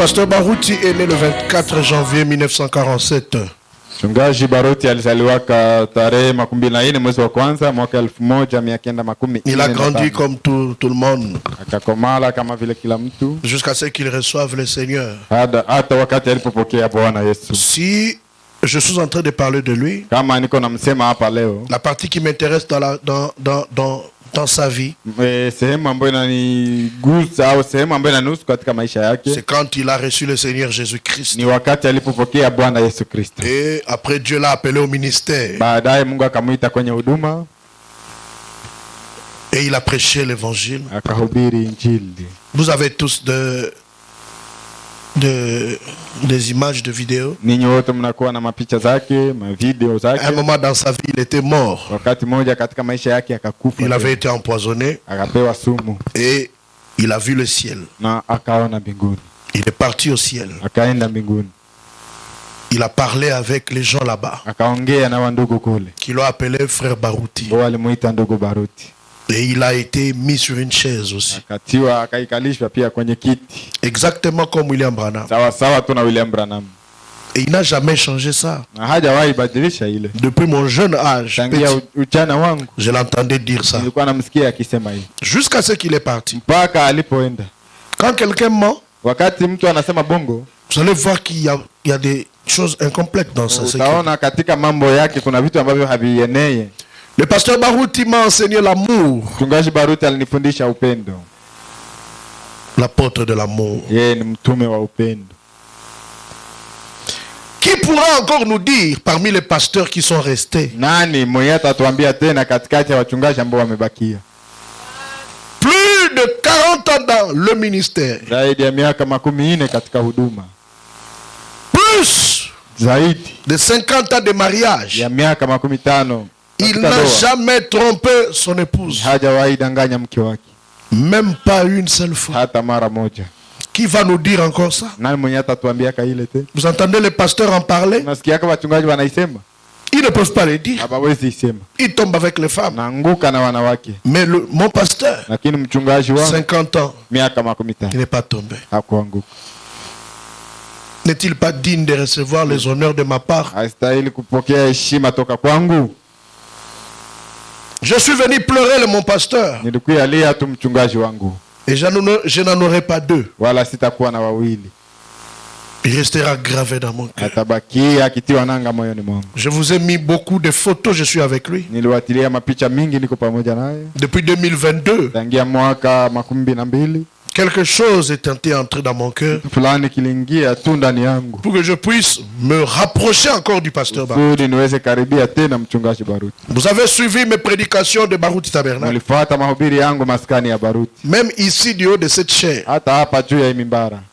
pasteur Baruti est né le 24 janvier 1947. Mchungaji Baruti alizaliwa tarehe 24 mwezi wa kwanza mwaka 1940. Il a grandi comme tout le monde. Akakomala kama vile kila mtu. Jusqu'à ce qu'il reçoive le Seigneur. Hata wakati alipopokea Bwana Yesu. Si je suis en train de parler de lui, kama niko namsema hapa leo, la partie qui m'intéresse dans sa vie, sehemu ambayo inanigusa au sehemu ambayo inanusu katika maisha yake, c'est quand il a reçu le Seigneur Jésus-Christ. Ni wakati alipopokea Bwana Yesu Kristo. Et après Dieu l'a appelé au ministère. Baadaye Mungu akamuita kwenye huduma. Et il a prêché l'évangile. Akahubiri injili. Vous avez tous des images de vidéos. Ninyi wote mnakuwa na mapicha zake, mavideo zake. À un moment dans sa vie, il était mort. Wakati mmoja katika maisha yake akakufa. Il avait été empoisonné. Akapewa sumu. Et il a vu le ciel. Na akaona mbinguni. Il est parti au ciel. Akaenda mbinguni. Il a parlé avec les gens là-bas. Akaongea na wandugu kule. Qui l'ont appelé frère Baruti. Walimuita ndugu Baruti. Et il a été mis sur une chaise aussi. Akatiwa akaikalishwa pia kwenye kiti. Exactement comme William Branham. Sawa sawa tu na William Branham. Et il n'a jamais changé ça. Na hajawahi badilisha ile. Depuis mon jeune âge, ujana wangu, je l'entendais dire ça. Nilikuwa namsikia akisema hivi. Jusqu'à ce qu'il est parti. Mpaka alipoenda. Quand quelqu'un ment, wakati mtu anasema bongo, vous allez voir qu'il y a des choses incomplètes dans ça. Utaona katika mambo yake kuna vitu ambavyo havieneye. Le pasteur Baruti m'a enseigné l'amour. Mchungaji Baruti alinifundisha upendo. L'apôtre de l'amour. Yeye ni mtume wa upendo. Qui pourra encore nous dire parmi les pasteurs qui sont restés? Nani mwenye atatuambia tena katikati ya wachungaji ambao wamebakia? Plus de 40 ans dans le ministère. Zaidi ya miaka 40 katika huduma. Plus zaidi de 50 ans de mariage. Ya miaka 50. Il n'a jamais trompé son épouse. Hajawahi danganya mke wake. Même pas une seule fois. Hata mara moja. Qui va nous dire encore ça? Nani mwenye atatuambia kaile te? Vous entendez les pasteurs en parler? Nasikia kama wachungaji wanaisema. Ils ne peuvent pas le dire. Hawawezi isema. Ils tombent avec les femmes. Naanguka na wanawake. Mais mon pasteur, lakini mchungaji wangu 50 ans, miaka 50. Il n'est pas tombé. Hakuanguka. N'est-il pas digne de recevoir les honneurs de ma part? Hastahili kupokea heshima toka kwangu. Je suis venu pleurer mon pasteur. Nilikuja tu mchungaji wangu. Et je n'en aurai pas deux. Wala sitakuwa na wawili. Il restera gravé dans mon cœur. Atabakia akitiwa nanga moyoni mwangu. Je vous ai mis beaucoup de photos, je suis avec lui. Niliwatilia mapicha mingi niko pamoja naye. Depuis 2022. Tangia mwaka 2022. Quelque chose est entré dans mon cœur pour que je puisse me rapprocher encore du pasteur Baruti. Vous avez suivi mes prédications de Baruti Tabernacle. Même ici du haut de cette chair,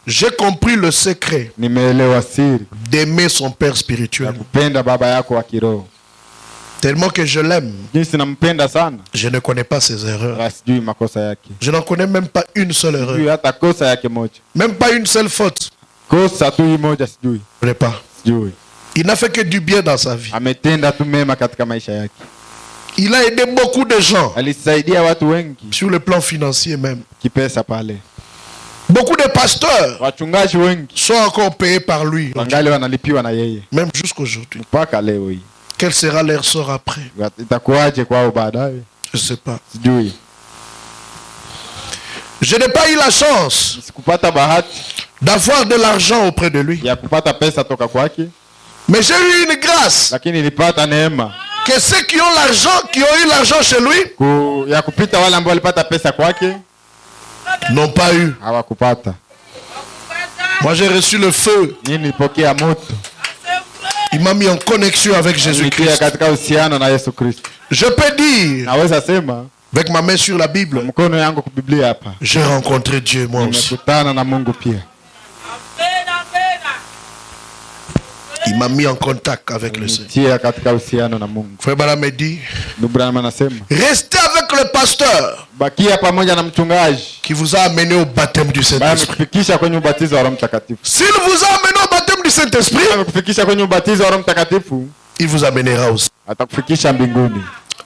j'ai compris le secret d'aimer son père spirituel. Tellement que je l'aime. Je ne connais pas ses erreurs. Je n'en connais même pas une seule erreur. Même pas une seule faute. Je ne connais pas. Il n'a fait que du bien dans sa vie. Il a aidé beaucoup de gens. Sur le plan financier même. Beaucoup de pasteurs sont encore payés par lui. Même jusqu'aujourd'hui. Quel sera leur sort après? Je ne sais pas. Je n'ai pas eu la chance d'avoir de l'argent auprès de lui. Mais j'ai eu une grâce. Que ceux qui ont l'argent, qui ont eu l'argent chez lui, n'ont pas eu. Moi j'ai reçu le feu. Il m'a mis en connexion avec Jésus-Christ. Je peux dire, avec ma main sur la Bible, j'ai rencontré Dieu moi aussi. Il m'a mis en contact avec le Seigneur. Frère Branham me dit, restez avec le pasteur qui vous a amené au baptême du Saint-Esprit. S'il vous a amené au baptême du Saint-Esprit, il vous amènera aussi.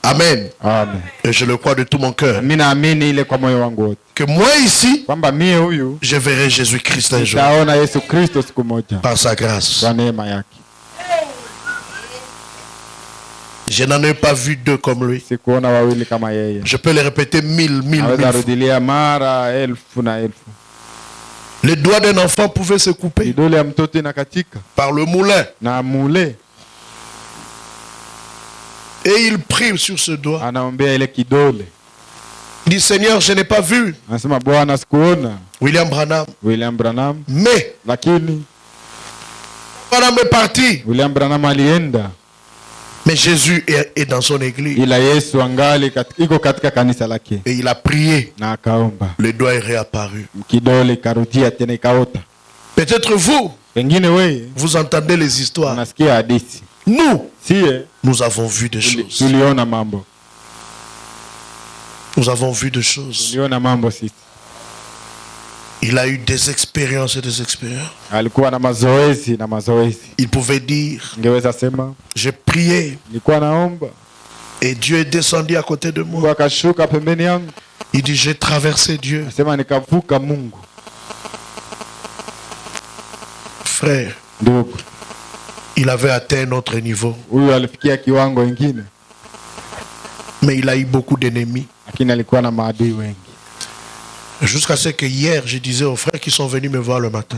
Amen. Amen. Et je le crois de tout mon cœur. Que moi ici, je verrai Jésus-Christ un jour. Par sa grâce. Je n'en ai pas vu deux comme lui. Je peux le répéter mille fois. Les doigts d'un enfant pouvaient se couper par le moulin. Et il prie sur ce doigt. Il dit, Seigneur, je n'ai pas vu William Branham. Mais Branham est parti. Mais Jésus est dans son église. Et il a prié. Le doigt est réapparu. Peut-être vous entendez les histoires. Nous avons vu des choses. Nous avons vu des choses. Il a eu des expériences et des expériences. Il pouvait dire, j'ai prié et Dieu est descendu à côté de moi. Il dit, j'ai traversé Dieu. Frère, il avait atteint un autre niveau. Mais il a eu beaucoup d'ennemis. Jusqu'à ce que hier, je disais aux frères qui sont venus me voir le matin,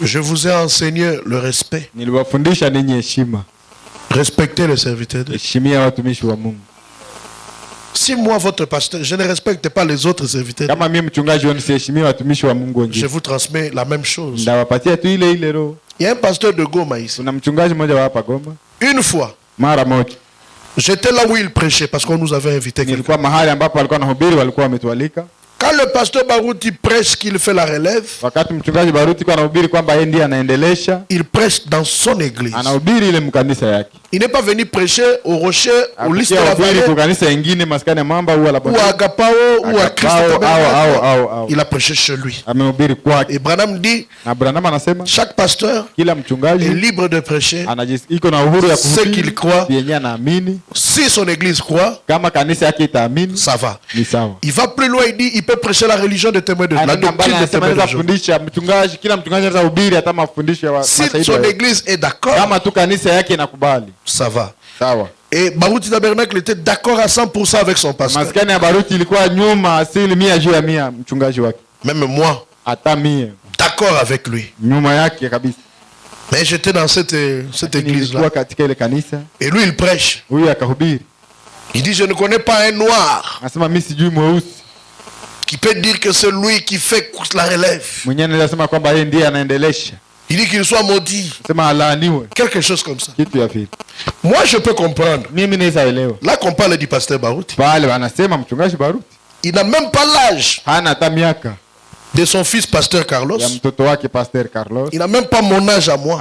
je vous ai enseigné le respect. Respectez les serviteurs de Dieu. Si moi, votre pasteur, je ne respecte pas les autres serviteurs, je vous transmets la même chose. Il y a un pasteur de Goma ici. Une fois, j'étais là où il prêchait parce qu'on nous avait invité. Quand le pasteur Baruti prêche qu'il fait la relève, il prêche dans son église. Il n'est pas venu prêcher au rocher, au liste de la vallée, ou à Agapao, ou à Christ. Il a prêché chez lui. Et Branham dit, chaque pasteur est libre de prêcher ce qu'il croit. Si son église croit, ça va. Il va plus loin, il dit, il peut prêcher la religion de témoins de Jéhovah, la doctrine de témoins de Jéhovah. Si son église est d'accord, ça va. Et Baruti Tabernacle était d'accord à 100% avec son pasteur. Même moi, d'accord avec lui. Mais j'étais dans cette église-là. Et lui, il prêche. Il dit, je ne connais pas un noir qui peut dire que c'est lui qui fait la relève. Il dit qu'il soit maudit. Quelque chose comme ça. Moi, je peux comprendre. Là qu'on parle du pasteur Baruti, il n'a même pas l'âge de son fils pasteur Carlos. Il n'a même pas mon âge à moi.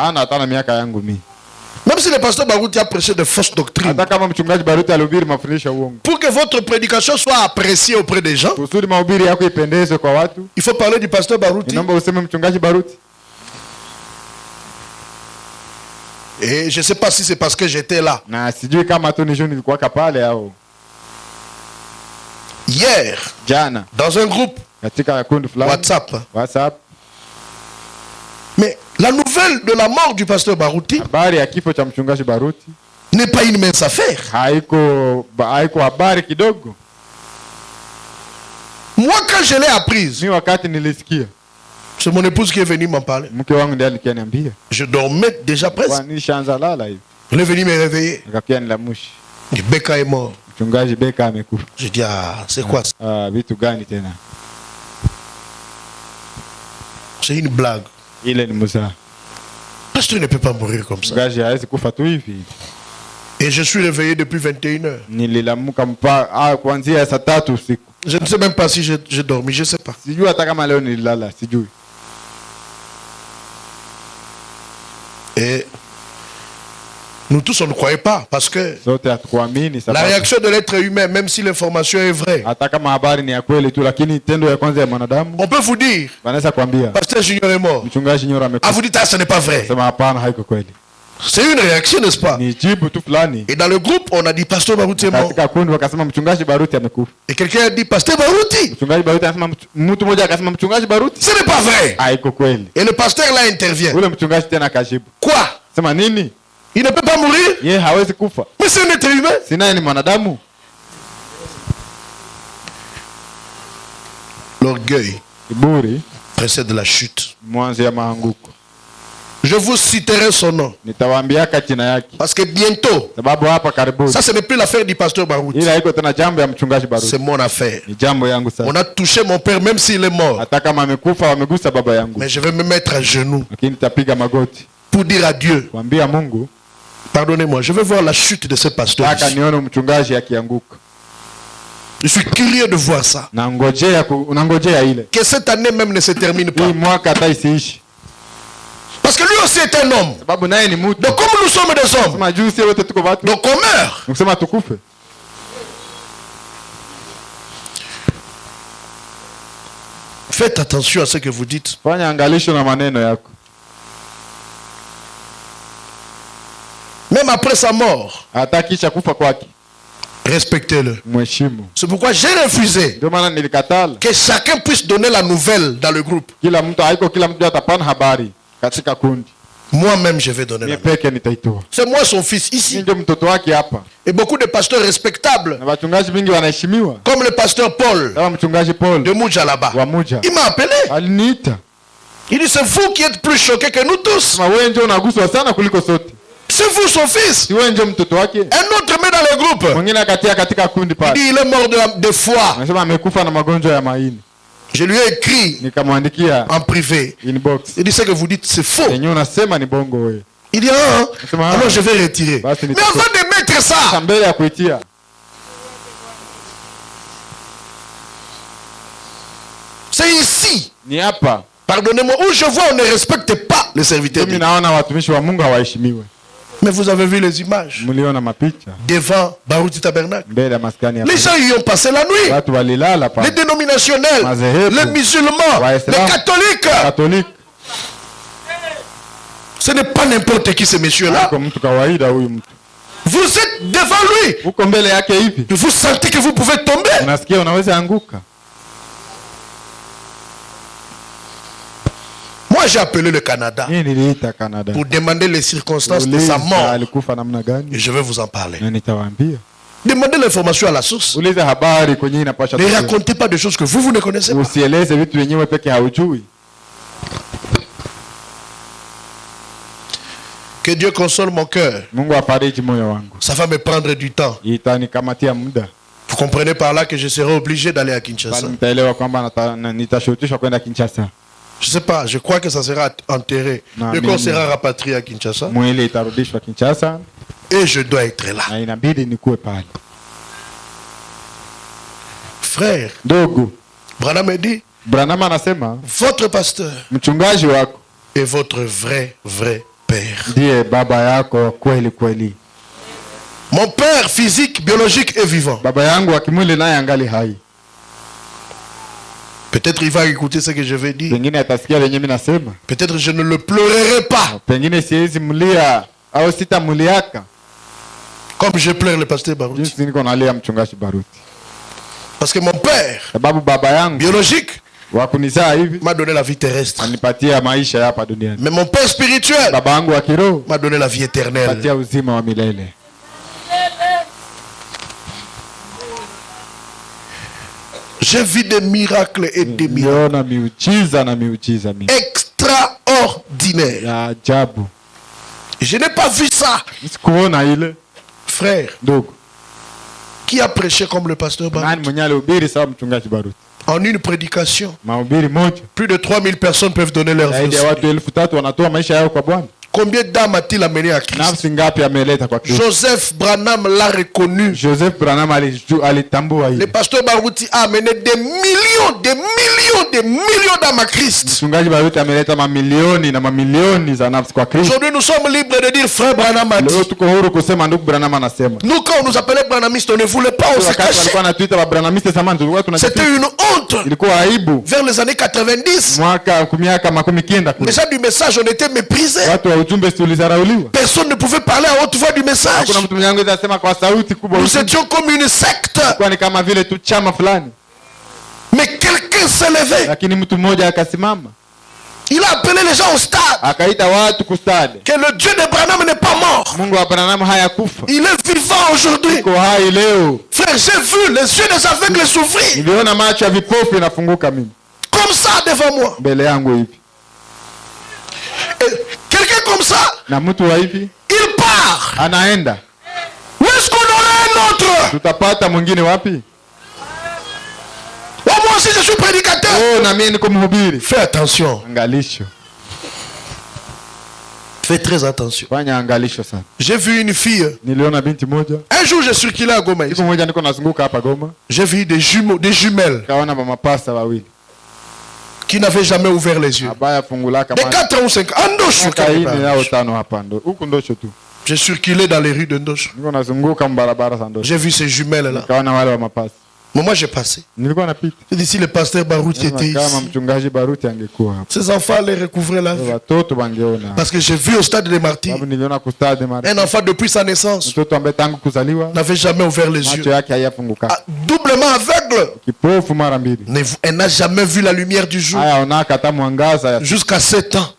Même si le pasteur Baruti a prêché de fausses doctrines, pour que votre prédication soit appréciée auprès des gens, il faut parler du pasteur Baruti. Et je ne sais pas si c'est parce que j'étais là. Hier, dans un groupe WhatsApp. Mais la nouvelle de la mort du pasteur Baruti n'est pas une mince affaire. Moi, quand je l'ai apprise, c'est mon épouse qui est venue m'en parler. Je dormais déjà presque. Elle est venue me réveiller. Beka est mort. Je dis, ah, c'est quoi ça? C'est une blague. Pasteur ne peut pas mourir comme ça. Et je suis réveillé depuis 21h. Je ne sais même pas si j'ai dormi, je ne sais pas. Et nous tous, on ne croyait pas parce que la réaction de l'être humain, même si l'information est vraie, on peut vous dire, pasteur Junior est mort. Ah, vous dites, ah, ce n'est pas vrai. C'est une réaction, n'est-ce pas? Et dans le groupe, on a dit Pasteur Baruti est mort. Et quelqu'un a dit Pasteur Baruti. Ce n'est pas vrai. Et le pasteur là intervient. Quoi? Il ne peut pas mourir? Mais c'est un être humain. L'orgueil précède la chute. Je vous citerai son nom. Parce que bientôt, ça ce n'est plus l'affaire du pasteur Baruti. C'est mon affaire. On a touché mon père même s'il est mort. Mais je vais me mettre à genoux pour dire à Dieu, pardonnez-moi, je veux voir la chute de ce pasteur ici. Je suis curieux de voir ça. Que cette année même ne se termine pas. Parce que lui aussi est un homme. Donc comme nous sommes des hommes, donc on meurt. Faites attention à ce que vous dites. Même après sa mort, respectez-le. C'est pourquoi j'ai refusé que chacun puisse donner la nouvelle dans le groupe. Moi-même je vais donner la nouvelle. C'est moi son fils ici. Et beaucoup de pasteurs respectables, comme le pasteur Paul de Mouja là-bas, il m'a appelé. Il dit c'est vous qui êtes plus choqués que nous tous. C'est vous son fils. Un autre met dans le groupe. Il dit il est mort de foi. Je lui ai écrit en privé. Il dit ce que vous dites c'est faux. Il dit alors je vais retirer. Mais avant de mettre ça, c'est ici, pardonnez-moi, où je vois on ne respecte pas les serviteurs. Mais vous avez vu les images devant Baruti Tabernacle. Les gens y ont passé la nuit. Les dénominationnels, les musulmans, les catholiques. Ce n'est pas n'importe qui ces messieurs-là. Vous êtes devant lui. Vous sentez que vous pouvez tomber. Moi j'ai appelé le Canada pour demander les circonstances de sa mort. Et je vais vous en parler. Demandez l'information à la source. Ne racontez pas de choses que vous ne connaissez pas. Que Dieu console mon cœur. Ça va me prendre du temps. Vous comprenez par là que je serai obligé d'aller à Kinshasa. Je ne sais pas, je crois que ça sera enterré. Le corps sera rapatrié à Kinshasa. Et je dois être là. Frère, Branham dit, votre pasteur est votre vrai père. Mon père physique, biologique est vivant. Peut-être il va écouter ce que je vais dire. Peut-être je ne le pleurerai pas. Comme je pleure le pasteur Baruti. Parce que mon père biologique m'a donné la vie terrestre. Mais mon père spirituel m'a donné la vie éternelle. J'ai vu des miracles et des miracles extraordinaires. Je n'ai pas vu ça. Frère, qui a prêché comme le pasteur Baruti? En une prédication, plus de 3000 personnes peuvent donner leur vie. Combien d'âmes a-t-il amené à Christ? Joseph Branham l'a reconnu. Le pasteur Baruti a amené des millions d'âmes à Christ. Aujourd'hui, nous sommes libres de dire frère Branham a dit. Nous, quand on nous appelait Branhamistes, on ne voulait pas, on se cachait. C'était une honte. Vers les années 90, les gens du message, on était méprisés. Personne ne pouvait parler à haute voix du message. Nous étions comme une secte. Mais quelqu'un s'est levé. Il a appelé les gens au stade. Que le Dieu d'Abraham n'est pas mort. Il est vivant aujourd'hui. Frère, j'ai vu les yeux des aveugles s'ouvrir. Comme ça devant moi. Quelqu'un comme ça, il part. Où est-ce qu'on aurait un autre? Moi aussi je suis prédicateur. Fais attention. Fais très attention. J'ai vu une fille. Un jour j'ai circulé à Goma. J'ai vu des jumelles qui n'avaient jamais ouvert les yeux. Des 4 ans ou 5 ans. J'ai circulé dans les rues de Ndosho. J'ai vu ces jumelles-là. Moi j'ai passé. J'ai dit si le pasteur Baruti était ici, ces enfants les recouvraient la vie. Parce que j'ai vu au stade des martyrs un enfant depuis sa naissance n'avait jamais ouvert les yeux, doublement aveugle. Elle n'a jamais vu la lumière du jour jusqu'à 7 ans.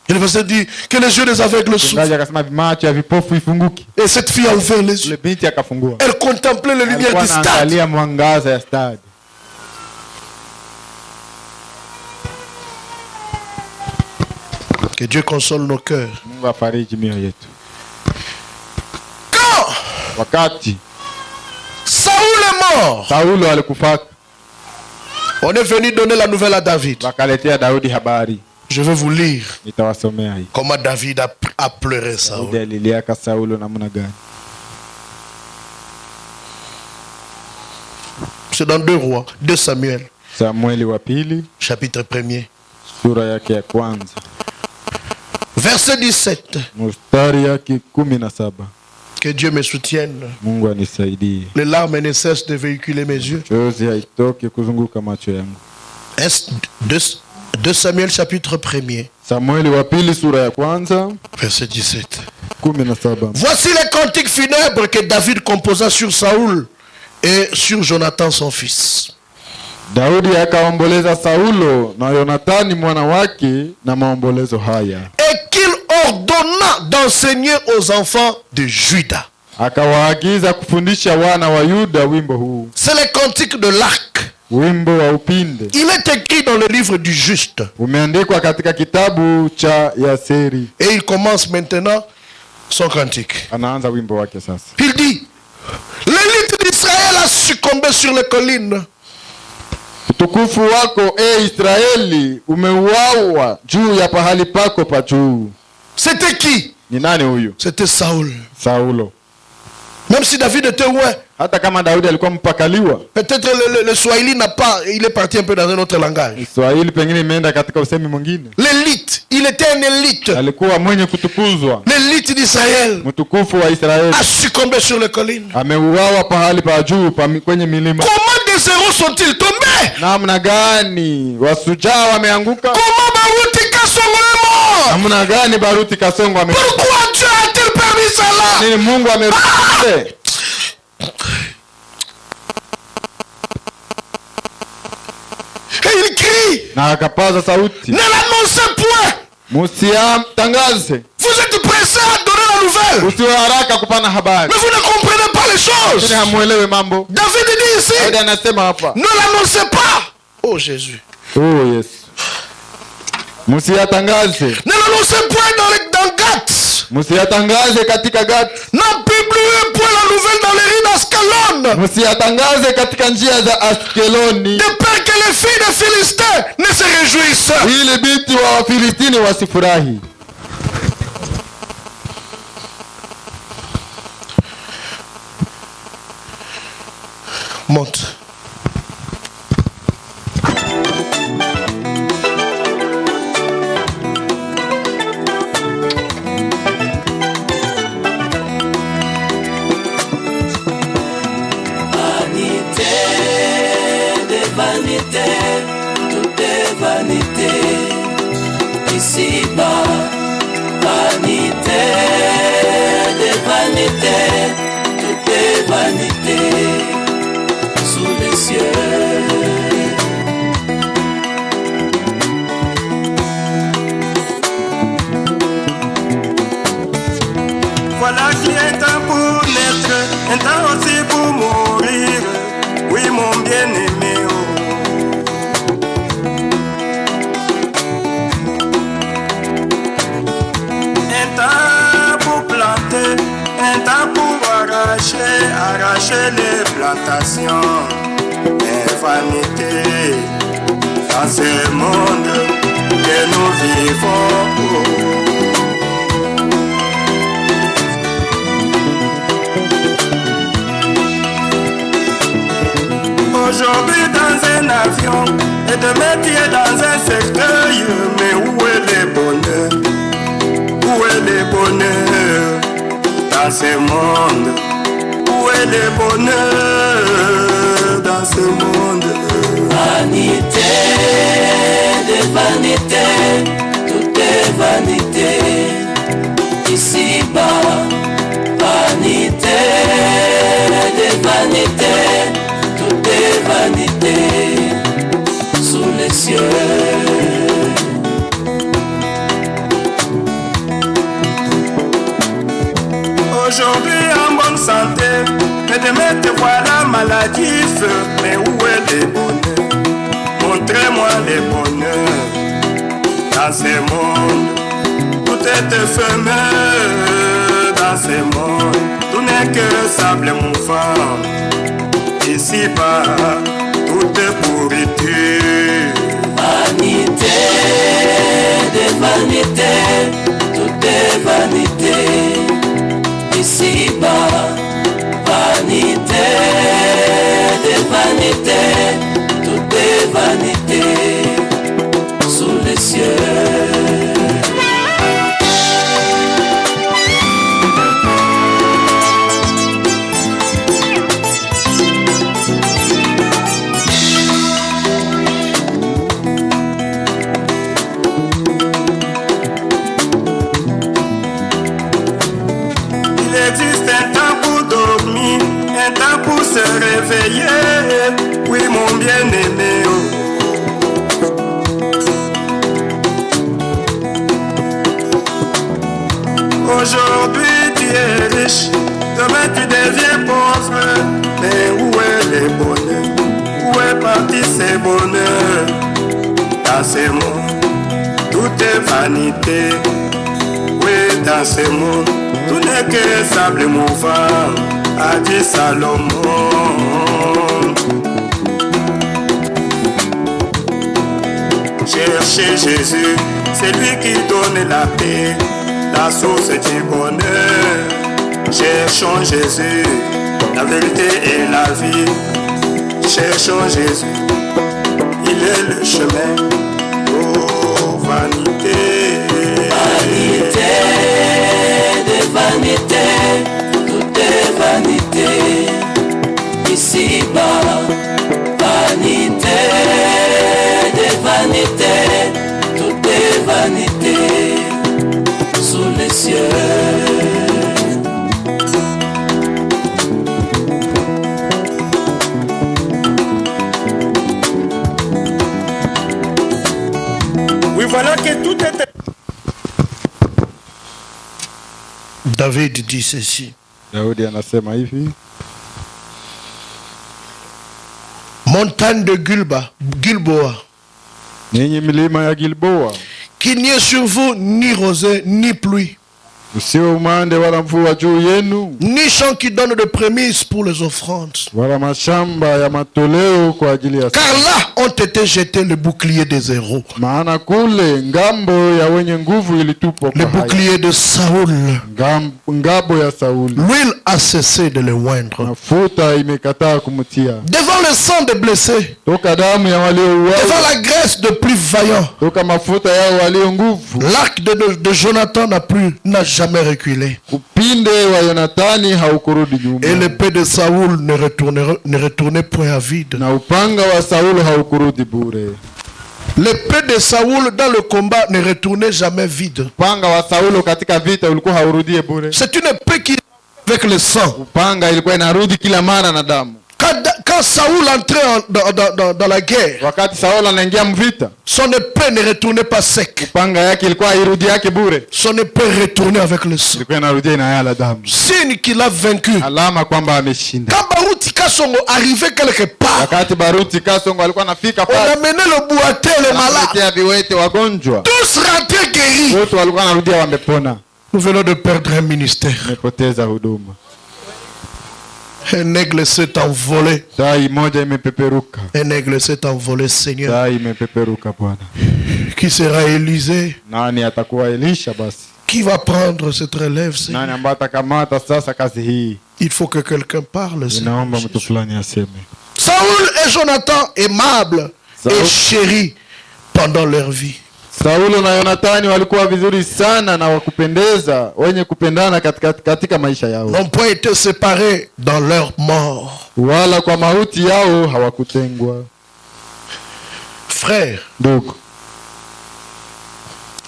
Et le pasteur dit que les yeux des aveugles s'ouvrent. Et cette fille a ouvert les yeux. Elle contemplait la lumière du stade. Que Dieu console nos cœurs. Quand Saoul est mort, on est venu donner la nouvelle à David. Je vais vous lire comment David a pleuré Saoul. C'est dans 2 Rois, 2 Samuel. Chapitre 1er. Verset 17. Que Dieu me soutienne. Les larmes ne cessent de véhiculer mes yeux. 2 Samuel chapitre 1er. Verset 17. Voici les cantiques funèbres que David composa sur Saoul et sur Jonathan son fils. Daudi akaomboleza Saulo na Yonathani mwana wake na maombolezo haya. Et qu'il ordonna d'enseigner aux enfants de Juda. Akawaagiza kufundisha wana wa Yuda wimbo huu. C'est le cantique de l'arc. Wimbo wa upinde. Il est écrit dans le livre du juste. Umeandikwa katika kitabu cha Yaseri. Et il commence maintenant son cantique. Anaanza wimbo wake sasa. Il dit: l'élite d'Israël a succombé sur les collines. Utukufu wako Israeli umeuawa juu ya pahali pako pa juu. C'était qui? Ni nani huyu? C'était Saul. Saulo. Même si David était loin. Hata kama Daudi alikuwa mpakaliwa. Peut-être le Swahili n'a pas, il est parti un peu dans un autre langage. Swahili pengine imeenda katika usemi mwingine. L'élite, il était un élite. Alikuwa mwenye kutukuzwa. L'élite d'Israël. Mtukufu wa Israeli. A succombé sur les collines. Ameuawa pahali pa juu kwenye milima. Comment des héros sont-ils tombés? Namna gani wasujaa wameanguka? Comment Baruti Kasongo est mort? Namna gani Baruti Kasongo amekufa? Pourquoi Dieu a-t-il permis cela? Nini Mungu ameruhusu? Et il crie. Na akapaza sauti. Ne l'annoncez point. Musiamtangaze. Vous êtes pressés à donner la nouvelle. Usiwe haraka kupana habari. Mais vous ne comprenez pas les choses. Hamuelewi mambo. David dit ici. Daudi anasema hapa. Ne l'annoncez pas. Oh Jésus. Oh Yesu. Musiatangaze. Ne l'annoncez point dans Gat. Musiatangaze katika Gat. Ne publiez point la nouvelle dans les rues d'Askelon. Musiatangaze katika njia za Askeloni. De peur que les filles des Philistins ne se réjouissent. Ili binti wa Filistini wasifurahi. Monte. Tout est vanité, ici-bas, vie, un temps pour naître, un temps aussi pour mourir. Oui, mon bien-aimé. Un temps pour planter, un temps pour arracher les plantations. Et vanité dans ce monde que nous vivons. Aujourd'hui dans un avion et demain tu es dans un cercueil. Mais où est le bonheur? Où est le bonheur dans ce monde? Où est le bonheur dans ce monde? Vanité de vanité, tout est vanité. Ici-bas, vanité de vanité. Vanité sous les cieux. Aujourd'hui en bonne santé, mais demain te voilà maladif. Mais où est le bonheur? Montrez-moi le bonheur dans ce monde. Tout est éphémère dans ce monde. Tout n'est que sable mouvant. Ici-bas, tout est pourriture. Vanité de vanité, tout est vanité. Ici-bas, vanité de vanité, tout est vanité sous les cieux. Se réveiller, oui mon bien-aimé. Aujourd'hui tu es riche, demain tu deviens pauvre. Mais où est le bonheur? Où est parti ce bonheur? Dans ce monde, tout est vanité. Oui, dans ce monde, tout n'est que sable mouvant. A dit Salomon. Cherchez Jésus, c'est lui qui donne la paix, la source du bonheur. Cherchons Jésus, la vérité et la vie. Cherchons Jésus, il est le chemin. Oh, vanité. Vanité de vanité. Vanité, ici-bas, vanité de vanité, tout est vanité sous les cieux. Oui, voilà que tout est... David dit ceci. Daudi anasema hivi. Montagne de Gilboa. Ninyi milima ya Gilboa. Qu'il n'y ait sur vous ni rosée ni pluie. Usiwe umande wala mvua juu yenu. Ni champ qui donne de prémices pour les offrandes. Wala mashamba ya matoleo kwa ajili ya. Car là ont été jetés le bouclier des héros. Maana kule ngambo ya wenye nguvu ilitupwa. Le bouclier de Saoul. Ngabo ya Sauli. L'huile a cessé de le oindre. Mafuta imekataa kumutia. Devant le sang des blessés. Toka damu ya waliouawa. Devant la graisse de plus vaillants. Toka mafuta yao walio nguvu. L'arc de Jonathan n'a jamais reculé. Upinde wa Yonathani haukurudi nyuma. Et l'épée de Saoul ne retournait point à vide. Na upanga wa Saul haukurudi bure. L'épée de Saoul dans le combat ne retournait jamais vide. Upanga wa Saul katika vita ulikuwa haurudie bure. C'est une épée qui avec le sang. Upanga ilikuwa inarudi kila mara na damu. Quand Saoul entrait dans la guerre, son épée ne retournait pas sec. Son épée retournait avec le sang. Signe qu'il a vaincu. Quand Baruti Kasongo arrivait quelque part, on amenait le boité et le malade. Tous rentraient guéris. Nous venons de perdre un ministère. Un aigle s'est envolé. Un aigle s'est envolé, Seigneur. Qui sera Élisée? Qui va prendre cette relève, Seigneur? Il faut que quelqu'un parle, Seigneur. Saoul et Jonathan, aimables et chéris pendant leur vie. Saulo na Yonathani walikuwa vizuri sana na wakupendeza, wenye kupendana katika maisha yao. N'ont pas été séparés dans leur mort. Wala kwa mauti yao hawakutengwa. Frère, ndugu,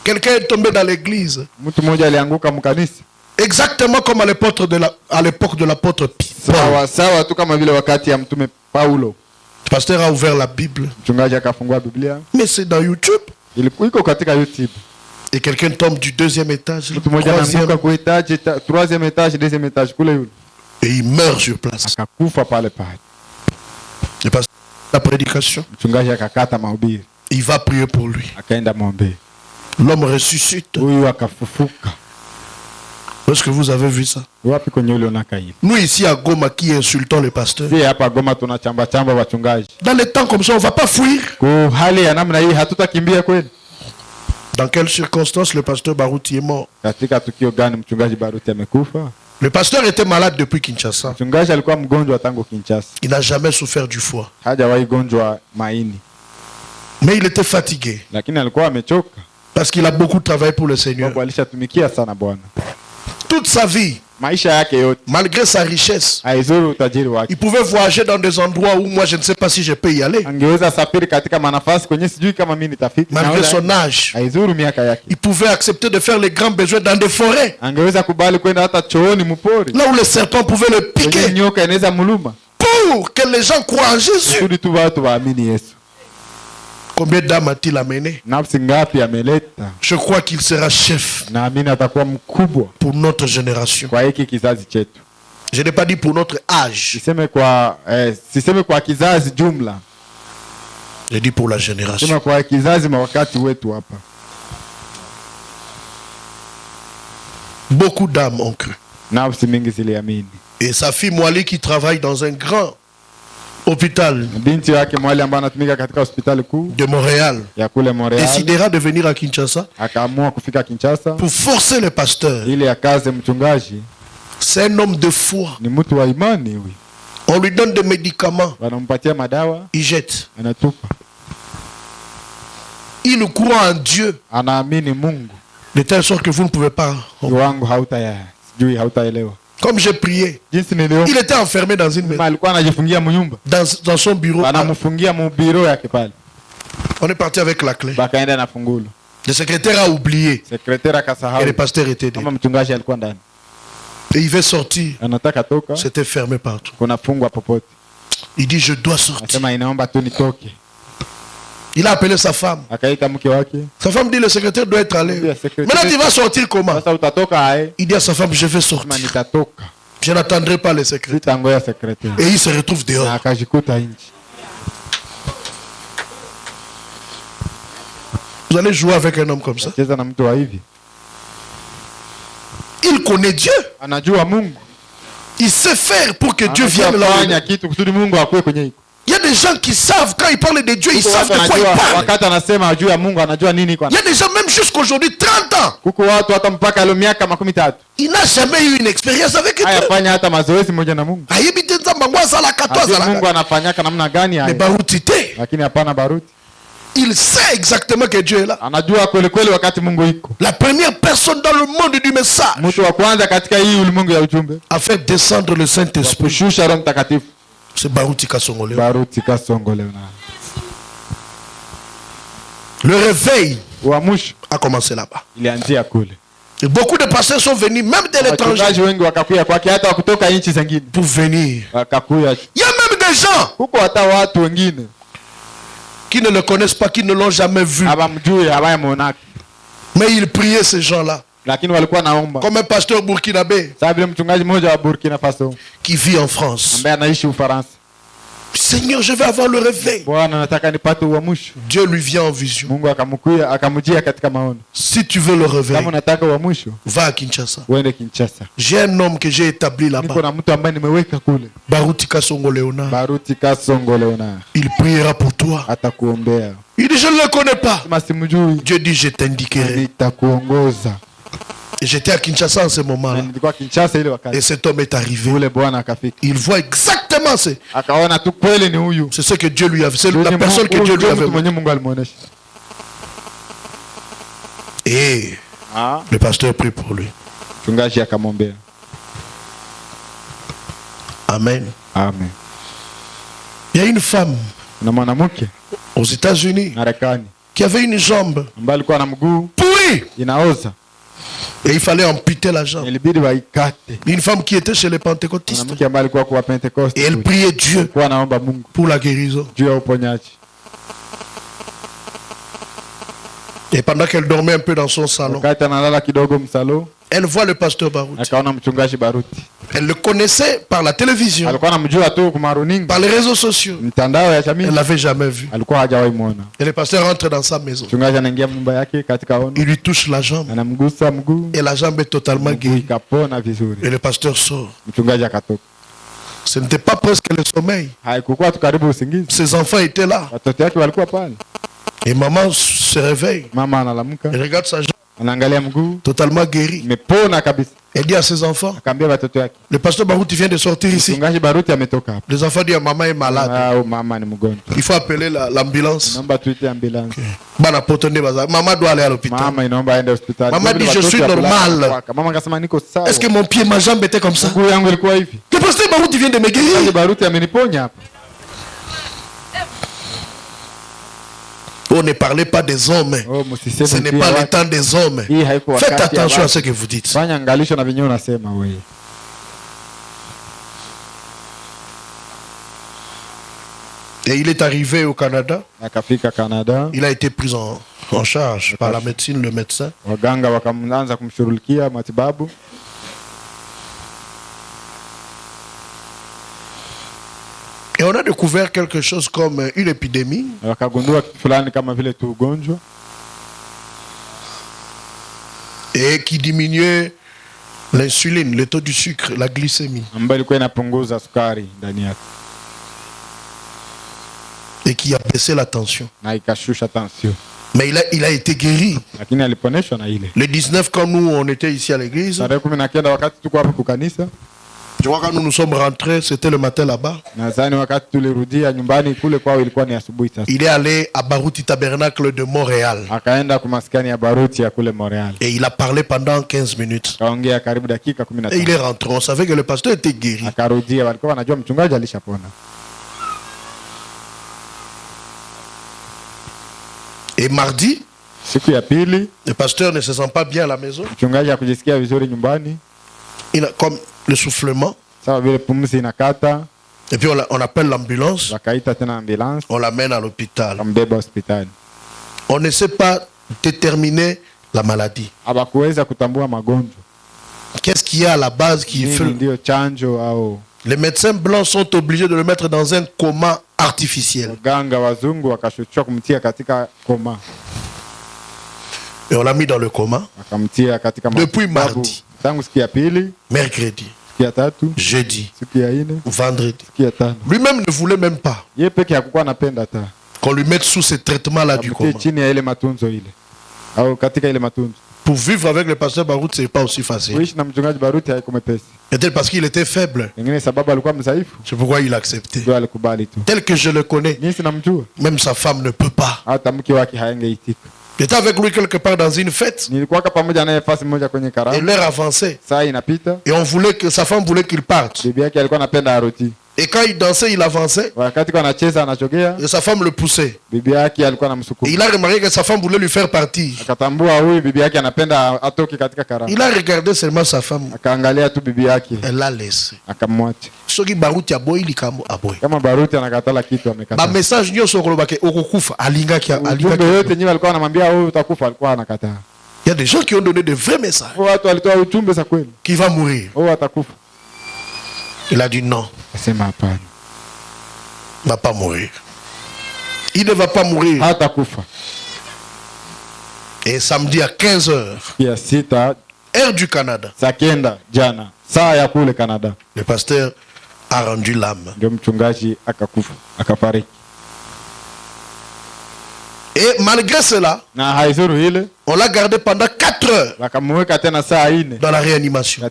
quelqu'un est tombé dans l'église. Mtu mmoja alianguka mkanisa. Exactement comme à l'époque de l'apôtre Paul. Sawa tu kama vile wakati ya mtume Paulo. Le pasteur a ouvert la Bible. Mchungaji akafungua Biblia. Mais c'est dans YouTube. Et quelqu'un tombe du deuxième étage, troisième étage, deuxième étage. Et il meurt sur place. Et parce la prédication, il va prier pour lui. L'homme ressuscite. Est-ce que vous avez vu ça? Nous ici à Goma qui insultons les pasteurs. Dans les temps comme ça, on ne va pas fuir. Dans quelles circonstances le pasteur Baruti est mort? Le pasteur était malade depuis Kinshasa. Il n'a jamais souffert du foie. Mais il était fatigué. Parce qu'il a beaucoup travaillé pour le Seigneur. Toute sa vie, malgré sa richesse, il pouvait voyager dans des endroits où moi je ne sais pas si je peux y aller. Malgré son âge, il pouvait accepter de faire les grands besoins dans des forêts, là où les serpents pouvaient le piquer, pour que les gens croient en Jésus. Combien d'âmes a-t-il amené? Je crois qu'il sera chef pour notre génération. Je n'ai pas dit pour notre âge. J'ai dit pour la génération. Beaucoup d'âmes ont cru. Et sa fille Mwali qui travaille dans un grand hôpital de Montréal décidera de venir à Kinshasa pour forcer le pasteur. C'est un homme de foi. On lui donne des médicaments, il jette. Il croit en Dieu de telle sorte que vous ne pouvez pas. Comme j'ai prié, il était enfermé dans une maison, dans son bureau. On est parti avec la clé. Le secrétaire a oublié et le pasteur était dedans. Et il veut sortir. C'était fermé partout. Il dit je dois sortir. Il a appelé sa femme. Sa femme dit le secrétaire doit être allé. Maintenant tu vas sortir comment? Il dit à sa femme je vais sortir. Je n'attendrai pas le secrétaire. Et il se retrouve dehors. Vous allez jouer avec un homme comme ça? Il connaît Dieu. Il sait faire pour que Dieu vienne là. Il y a des gens qui savent, quand ils parlent de Dieu, ils savent de quoi ils parlent. Il y a des gens, même jusqu'aujourd'hui, 30 ans. Il n'a jamais eu une expérience avec Dieu. Mais Barutité, il sait exactement que Dieu est là. La première personne dans le monde du message a fait descendre le Saint-Esprit. C'est Baruti Kasongole. Le réveil a commencé là-bas. Et beaucoup de pasteurs sont venus, même de l'étranger, pour venir. Il y a même des gens qui ne le connaissent pas, qui ne l'ont jamais vu. Mais ils priaient ces gens-là. Comme un pasteur burkinabé qui vit en France. Seigneur, je vais avoir le réveil. Dieu lui vient en vision. Si tu veux le réveil, va à Kinshasa. J'ai un homme que j'ai établi là-bas. Barutika Songo Léonard. Il priera pour toi. Il dit, je ne le connais pas. Dieu dit, je t'indiquerai. Et j'étais à Kinshasa en ce moment-là. Et cet homme est arrivé. Il voit exactement c'est ce que Dieu lui avait. C'est la personne que Dieu lui avait. Et le pasteur prie pour lui. Amen. Amen. Il y a une femme aux États-Unis qui avait une jambe pourrie. Et il fallait amputer la jambe. Une femme qui était chez les pentecôtistes. Et elle priait Dieu pour la guérison. Et pendant qu'elle dormait un peu dans son salon, elle voit le pasteur Baruti. Elle le connaissait par la télévision, par les réseaux sociaux. Elle ne l'avait jamais vu. Et le pasteur rentre dans sa maison. Il lui touche la jambe. Et la jambe est totalement guérie. Et le pasteur sort. Ce n'était pas presque le sommeil. Ses enfants étaient là. Et maman se réveille. Elle regarde sa jambe totalement guérie. Elle dit à ses enfants, le pasteur Baruti vient de sortir ici. Les enfants disent, maman est malade. Il faut appeler l'ambulance. Maman doit aller à l'hôpital. Maman dit, je suis normal. Est-ce que mon pied, ma jambe était comme ça? Le pasteur Baruti vient de me guérir. On ne parlait pas des hommes. Ce n'est pas le temps des hommes. Faites attention à ce que vous dites. Et il est arrivé au Canada. Il a été pris en charge par la médecine, le médecin. Et on a découvert quelque chose comme une épidémie. Et qui diminuait l'insuline, le taux du sucre, la glycémie. Et qui a baissé la tension. Mais il a été guéri. Le 19, quand nous on était ici à l'église, je crois que nous sommes rentrés, c'était le matin là-bas. Il est allé à Baruti Tabernacle de Montréal. Et il a parlé pendant 15 minutes. Et il est rentré. On savait que le pasteur était guéri. Et mardi, le pasteur ne se sent pas bien à la maison. Il a comme le soufflement. Et puis on appelle l'ambulance. On l'amène à l'hôpital. On ne sait pas déterminer la maladie. Qu'est-ce qu'il y a à la base qui fait... Les médecins blancs sont obligés de le mettre dans un coma artificiel. Et on l'a mis dans le coma depuis mardi, mercredi, jeudi, vendredi. Lui-même ne voulait même pas qu'on lui mette sous ce traitement-là du coma. Pour vivre avec le pasteur Baruti, ce n'est pas aussi facile. Peut-être parce qu'il était faible. C'est pourquoi il a accepté. Tel que je le connais, même sa femme ne peut pas. J'étais avec lui quelque part dans une fête. Et l'heure avançait. Et on voulait que sa femme voulait qu'il parte. Et quand il dansait, il avançait. Et sa femme le poussait. Et il a remarqué que sa femme voulait lui faire partir. Il a regardé seulement sa femme. Elle l'a laissé. Ce qui baruti a boy likambo a boy. Ma message nyo sokolobake okukufa alingaki alingaki. Il y a des gens qui ont donné de vrais messages. Qui va mourir. Il a dit non. Il ne va pas mourir. Il ne va pas mourir. Et samedi à 15h, heure du Canada, le pasteur a rendu l'âme. Et malgré cela, on l'a gardé pendant 4 heures dans la réanimation.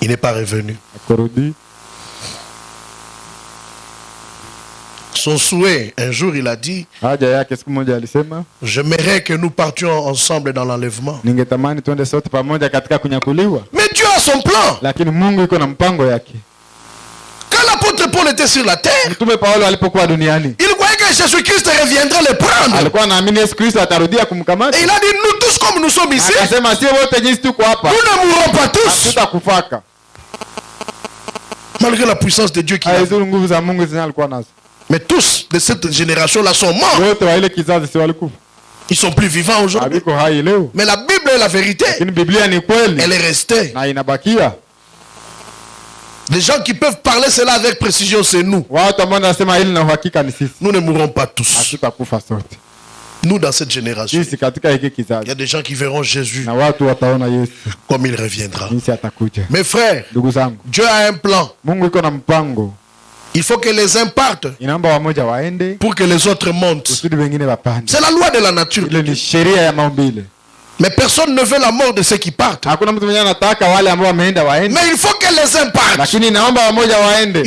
Il n'est pas revenu. Son souhait, un jour il a dit, j'aimerais que nous partions ensemble dans l'enlèvement. Mais Dieu a son plan. Quand l'apôtre Paul était sur la terre, il croyait que Jésus-Christ reviendrait le prendre. Et il a dit, nous tous comme nous sommes ici, nous ne mourrons pas tous. Malgré la puissance de Dieu qui a. Mais tous de cette génération-là sont morts. Ils sont plus vivants aujourd'hui. Mais la Bible est la vérité. Elle est restée. Les gens qui peuvent parler cela avec précision, c'est nous. Nous ne mourrons pas tous. Nous, dans cette génération, il y a des gens qui verront Jésus comme il reviendra. Mes frères, Dieu a un plan. Il faut que les uns partent pour que les autres montent. C'est la loi de la nature. Mais personne ne veut la mort de ceux qui partent. Mais il faut que les uns partent. Il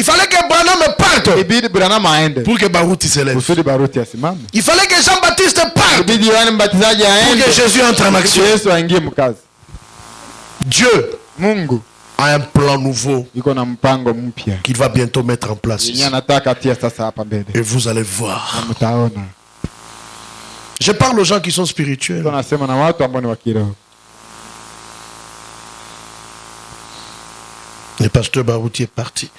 fallait que Branham parte pour que Baruti se lève. Il fallait que Jean-Baptiste parte pour que Jésus entre en action. Dieu a un plan nouveau qu'il va bientôt mettre en place ici. Et vous allez voir. Je parle aux gens qui sont spirituels. Le pasteur Baruti est parti.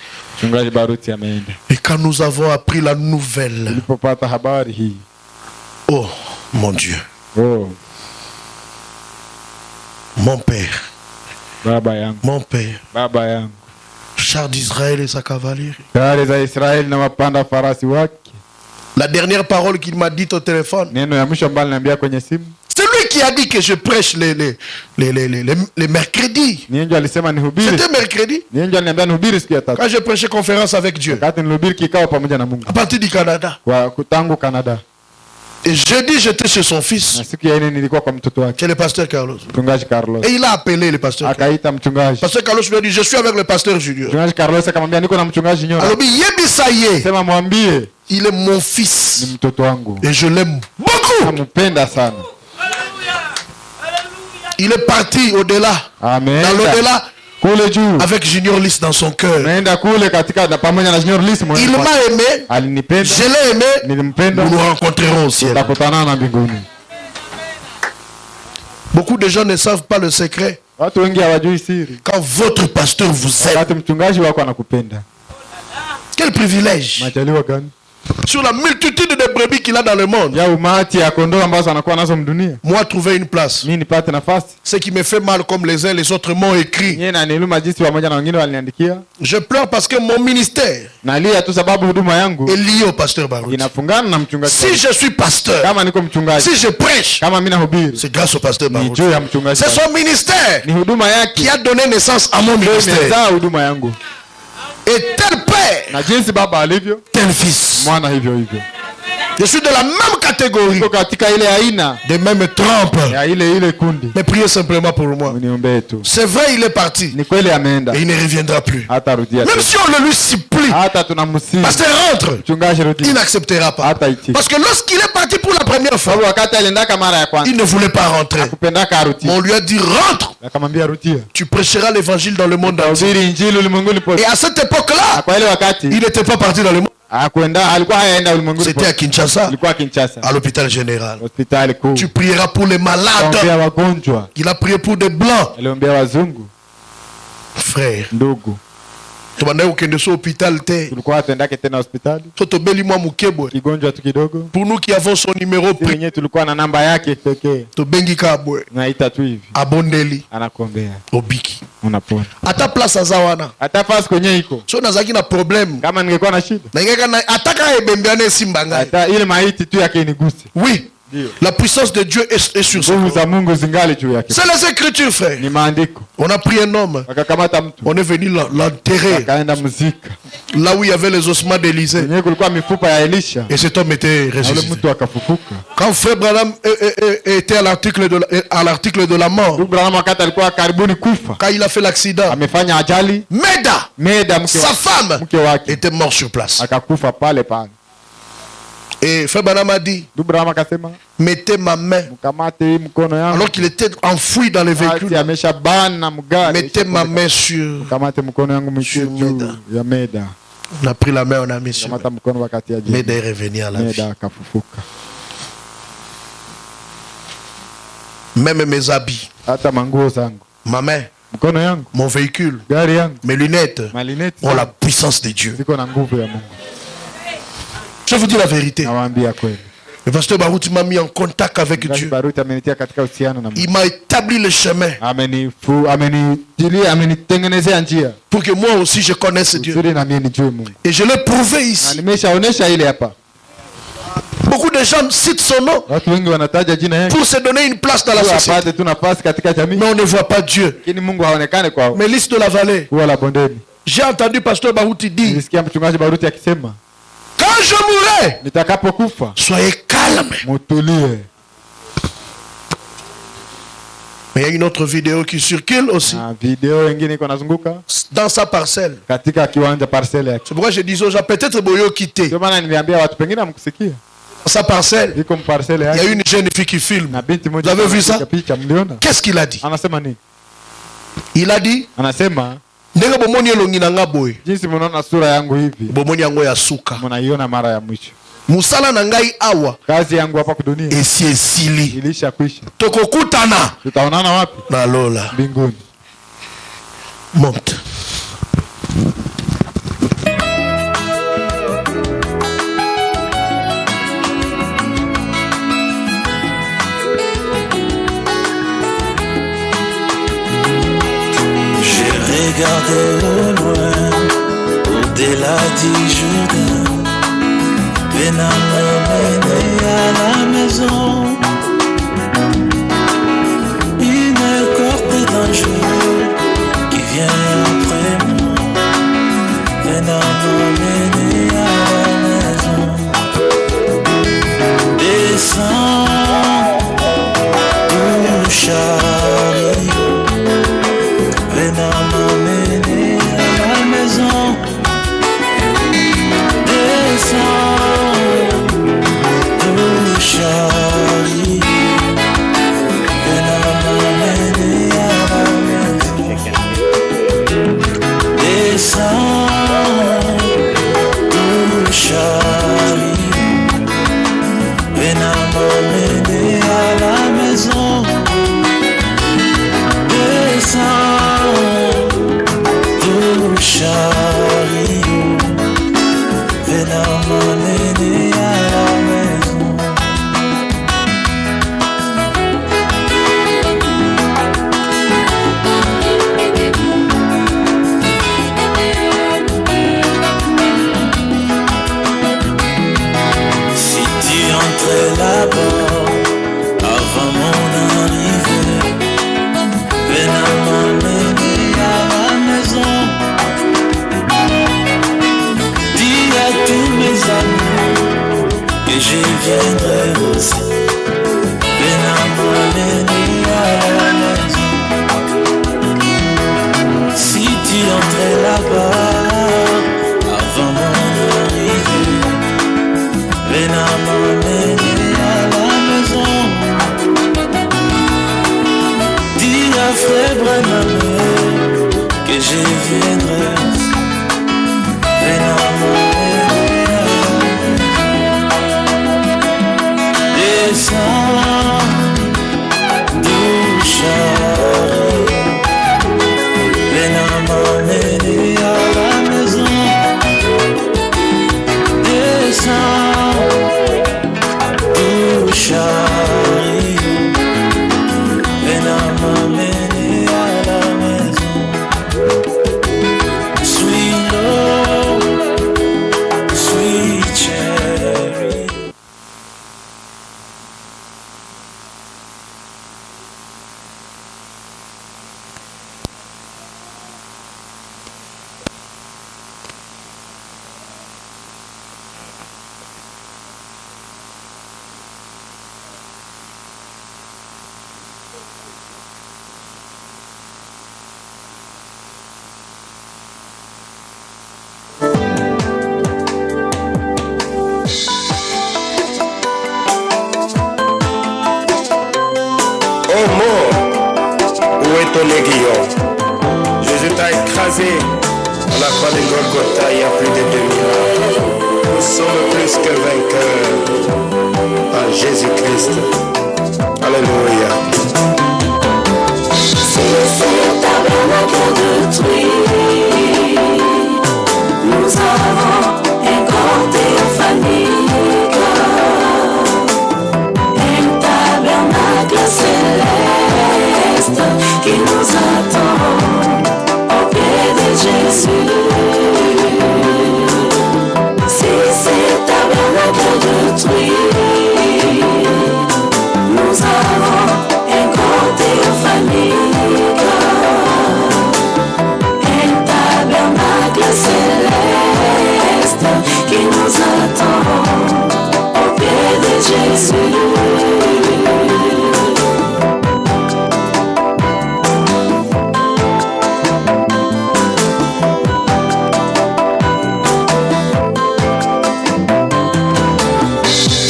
Et quand nous avons appris la nouvelle, oh mon Dieu, mon père, mon père, char d'Israël et sa cavalerie. La dernière parole qu'il m'a dite au téléphone, c'est lui qui a dit que je prêche les mercredis. C'était mercredi. Quand je prêchais conférence avec Dieu, à partir du Canada. Et jeudi, j'étais chez son fils, qui est le pasteur Carlos. Et il a appelé le pasteur Carlos. Pasteur Carlos lui a dit, je suis avec le pasteur Junior. Alors, il est mon fils. Et je l'aime beaucoup. Il est parti au-delà. Dans l'au-delà. Avec Junior Lys dans son cœur. Il m'a aimé. Je l'ai aimé. Nous nous rencontrerons au ciel. Beaucoup de gens ne savent pas le secret. Quand votre pasteur vous aime. Quel privilège. Sur la multitude de brebis qu'il a dans le monde, moi trouver une place. Ce qui me fait mal, comme les uns les autres m'ont écrit. Je pleure parce que mon ministère est lié au pasteur Baruti. Si je suis pasteur, si je prêche, c'est grâce au pasteur Baruti. C'est son ministère qui a donné naissance à mon ministère. Et tel père, tel fils. Je suis de la même catégorie. Des mêmes trempes. Mais priez simplement pour moi. C'est vrai, il est parti. Et il ne reviendra plus. Même si on le lui supplie, pasteur rentre, il n'acceptera pas. Parce que lorsqu'il est parti pour la première fois, il ne voulait pas rentrer. Mais on lui a dit rentre. Tu prêcheras l'évangile dans le monde entier. Et à cette époque-là, il n'était pas parti dans le monde. C'était à Kinshasa, à l'hôpital général. Tu prieras pour les malades. Il a prié pour des blancs. Frère, pour nous qui avons son numéro, abondeli obiki à ta place à Zawana. Si on a un problème, oui, la puissance de Dieu est sur ce corps. C'est les Écritures, frère. On a pris un homme, on est venu l'enterrer là où il y avait les ossements d'Élisée. Et cet homme était ressuscité. Quand frère Branham était à l'article de la mort, quand il a fait l'accident, Meda, sa femme, était morte sur place. Et frère Branham a dit, mettez ma main, alors qu'il était enfoui dans le véhicule, mettez ma main sur Meda. On a pris la main, on a mis sur Meda est revenu à la vie. Même mes habits, ma main, mon véhicule, mes lunettes ont la puissance de Dieu. Je vous dis la vérité. Le pasteur Baruti m'a mis en contact avec Dieu. Il m'a établi le chemin pour que moi aussi je connaisse Dieu. Et je l'ai prouvé ici. Beaucoup de gens citent son nom pour se donner une place dans la société. Mais on ne voit pas Dieu. Mais liste de la vallée, j'ai entendu pasteur Baruti dire, quand je mourrai, soyez calme. Mais il y a une autre vidéo qui circule aussi. Dans sa parcelle. C'est pourquoi je dis aux gens, peut-être Boyo quitter. Dans sa parcelle, il y a une jeune fille qui filme. Vous avez vu ça? Qu'est-ce qu'il a dit? Il a dit, ndenge bomoni elongi na nga boye jinsi munaona sura yangu hivi bomoni yango ya suka mnaiona mara ya mwisho musala na ngai awa kazi yangu hapa kudunia esili ilishakwisha tokokutana tutaonana wapi na lola mbinguni monte. Regardez au loin, au-delà du Jourdain, Bénin m'amener à la maison. Une corde dangereuse qui vient après moi, Bénin m'amener à la maison. Descends, touche m'amener à la maison. Descends, touche Charlie. M'amener à la maison. Descends, touche Charlie. M'amener à la maison. frère Branham que je viendrai. Descends du chariot, viens m'emmener à la maison. Descends du chariot, viens m'emmener à la maison. Sweet love, sweet cherry. Ton aiguillon. Jésus t'a écrasé à la croix de Golgotha il y a plus de 2000 ans. Nous sommes plus que vainqueurs par Jésus-Christ. Alléluia. Si ce tabernacle détruit, nous avons un grand théophanique, un tabernacle céleste qui nous attend au pied de Jésus. Si c'est tabernacle détruit, nous avons un grand théophanique, un tabernacle céleste qui nous attend au pied de Jésus.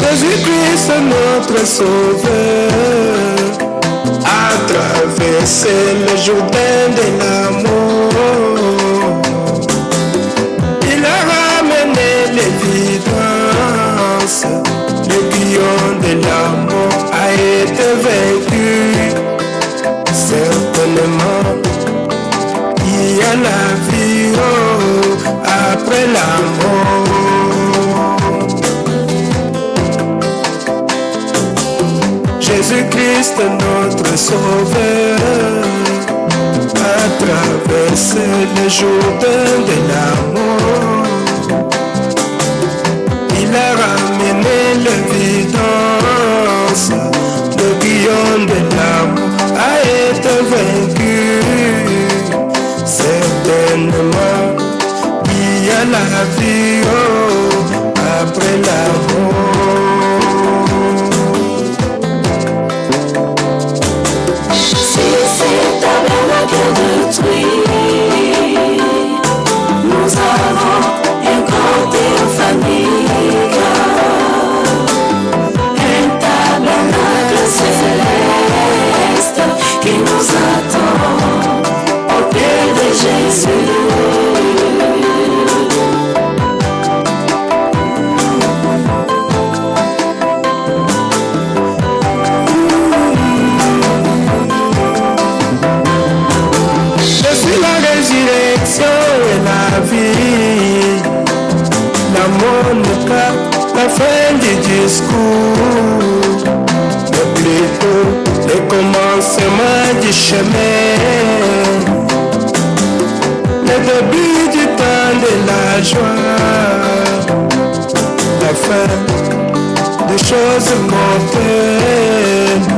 Jésus-Christ, notre Sauveur, a traversé le Jourdain de l'amour. Il a ramené l'évidence, le guillon de l'amour a été vaincu. Certainement, il y a la vie après la mort. Jésus-Christ, notre Sauveur, a traversé le Jourdain de l'amour. Il a ramené l'évidence, le guillon de l'amour a été vaincu. Certainement, il y a la vie après la mort. Nous avons un grand théophanique, un tabernacle céleste qui nous attend au pied de Jésus. La Monica, la fin du discours, mais plutôt le commencement du chemin, le début du temps de la joie, la fin des choses mortelles,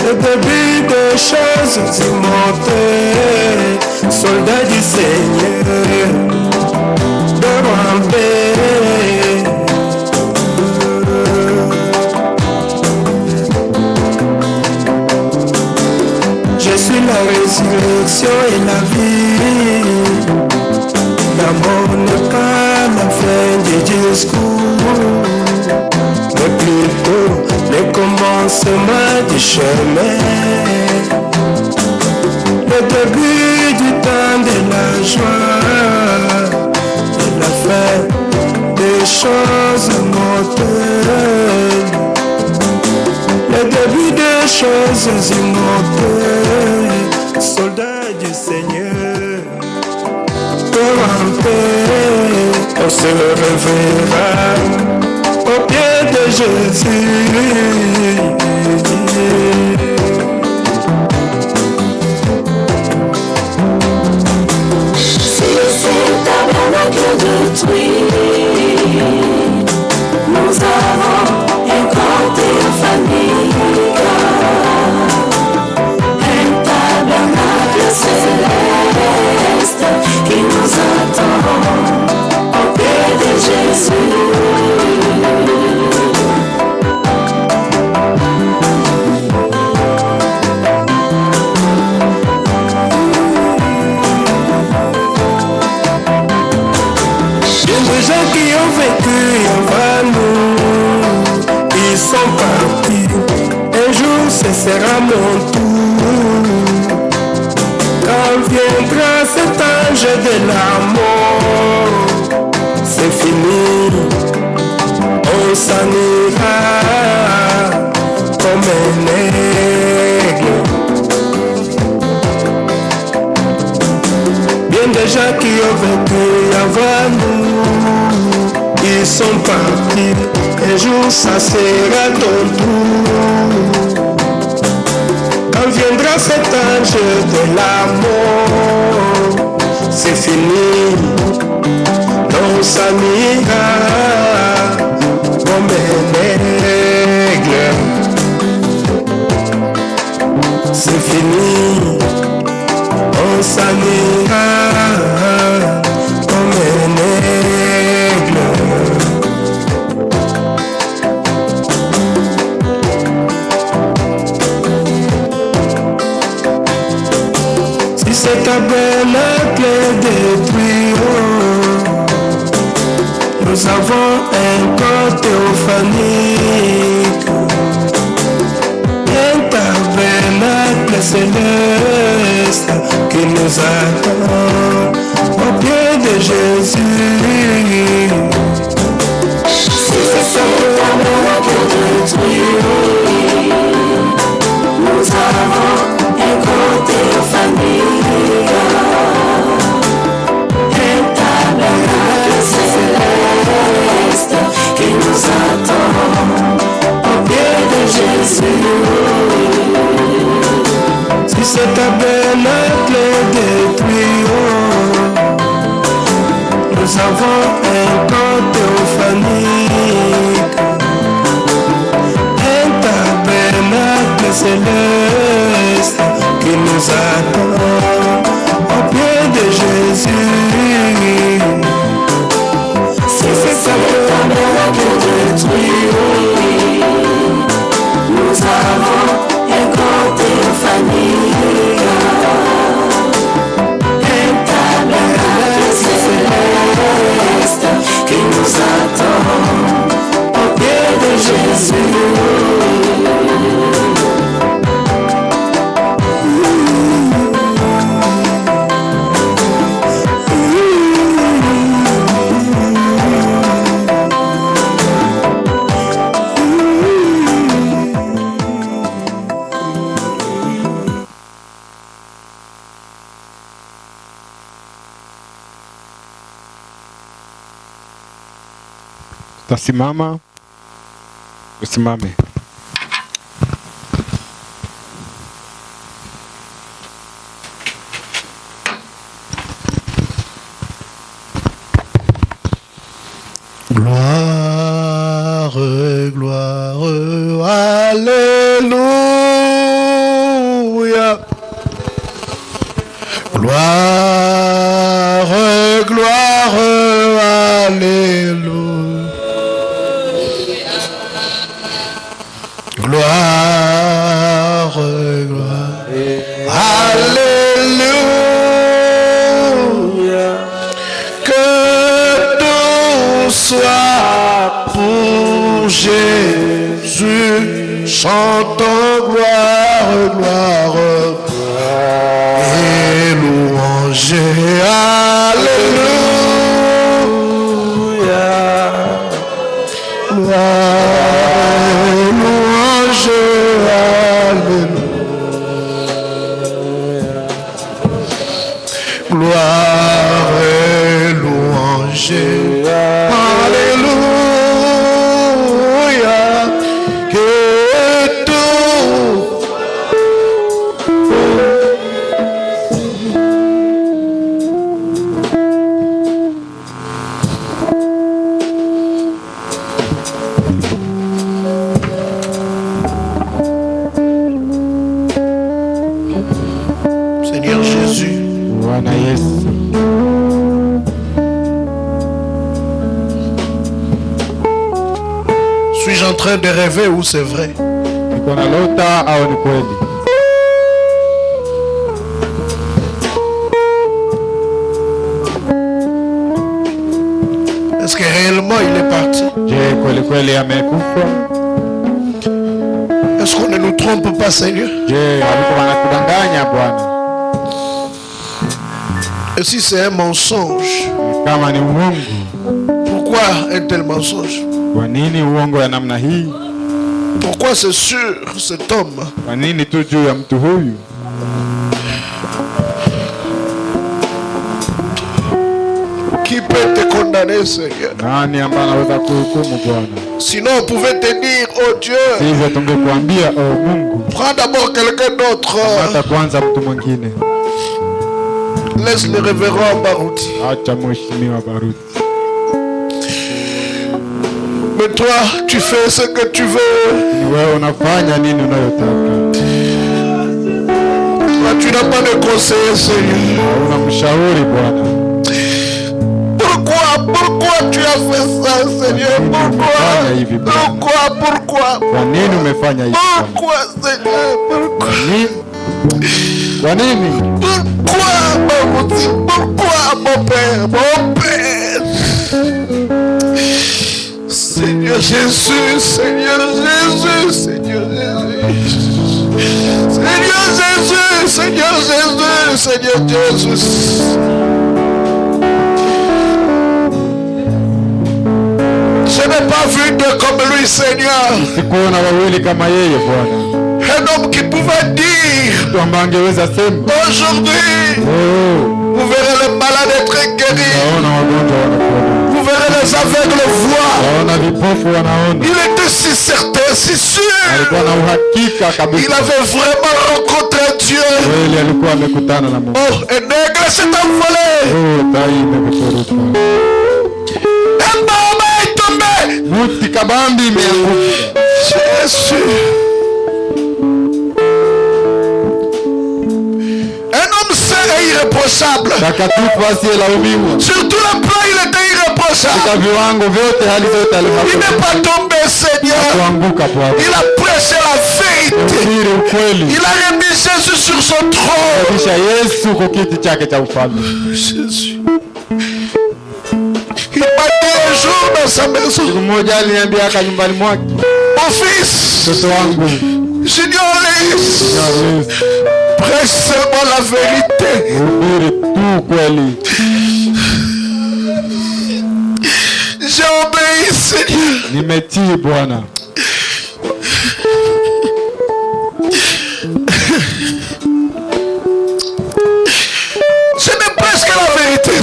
le début des choses immortelles, soldats du Seigneur. Je suis la résurrection et la vie. La mort n'est pas la fin du discours, mais plutôt le commencement du chemin. Le début du temps de la joie, de la fête, des choses mortelles. Le début des choses immortelles, soldats du Seigneur, pour en paix, on se reverra au pied de Jésus. Si ce tabernacle détruit, nous avons un grand théophanie, un tabernacle céleste qui nous attend au pied de Jésus. Les gens qui ont vécu avant nous, ils sont partis. Un jour ce sera mon tour. Quand viendra cet ange de la mort, c'est fini, on s'en ira comme un aigle. Bien des gens qui ont vécu avant nous, ils sont partis. Un jour ça sera ton tour. Quand viendra cet ange de la mort, c'est fini, on s'en ira comme un aigle. C'est fini, on s'en ira comme un aigle. Si cet tabernacle détruit, nous avons un corps théophanique, un tabernacle céleste qui nous attend au pied de Jésus. Si ce tabernacle détruit, nous avons un grand théophanie, un tabernacle céleste qui nous attend au pied de Jésus. Si ce tabernacle détruit, nous avons un corps théophanique, un tabernacle céleste qui nous attend au pied de Jésus. Si ce tabernacle détruit, nous avons un grand théophanie, un tabernacle céleste qui nous attend au pied de Jésus. Tasimama, usimame. Gloire, gloire, alléluia. Gloire, gloire, alléluia. Gloire, gloire, alléluia. Que tout soit pour Jésus. Chantons gloire, gloire, et louange, alléluia. Gloire et louange, alléluia. Gloire et louange, alléluia. Que tout Seigneur Jésus, suis-je en train de rêver ou c'est vrai? Est-ce que réellement il est parti? Est-ce qu'on ne nous trompe pas, Seigneur? Et si c'est un mensonge, pourquoi un tel mensonge? Pourquoi c'est sûr cet homme? Qui peut te condamner, Seigneur? Sinon on pouvait te dire, oh Dieu, prends d'abord quelqu'un d'autre. Laisse le révérend Barouti. Mais toi, tu fais ce que tu veux. Toi, tu n'as pas de conseiller, Seigneur. Pourquoi tu as fait ça, Seigneur? Pourquoi, Seigneur? Pourquoi, mon Père? Seigneur Jésus, Seigneur Jésus, Seigneur Jésus. Seigneur Jésus, Seigneur Jésus, Seigneur Jésus. Je n'ai pas vu de comme lui, Seigneur. Un homme qui pouvait dire aujourd'hui, vous verrez les malades être guéris. Vous verrez les aveugles voir. Il était si certain, si sûr. Il avait vraiment rencontré Dieu. Oh, un aigle s'est envolé. Un barbe est tombé. Jésus. Irréprochable. Sur tout le plan, il était irréprochable. Il n'est pas tombé, Seigneur. Il a prêché la vérité. Il a remis Jésus sur son trône. Jésus. Il m'a dit un jour dans sa maison, mon fils, j'ignorais. Prêche seulement la vérité. J'ai obéi, Seigneur. Ce n'est presque la vérité.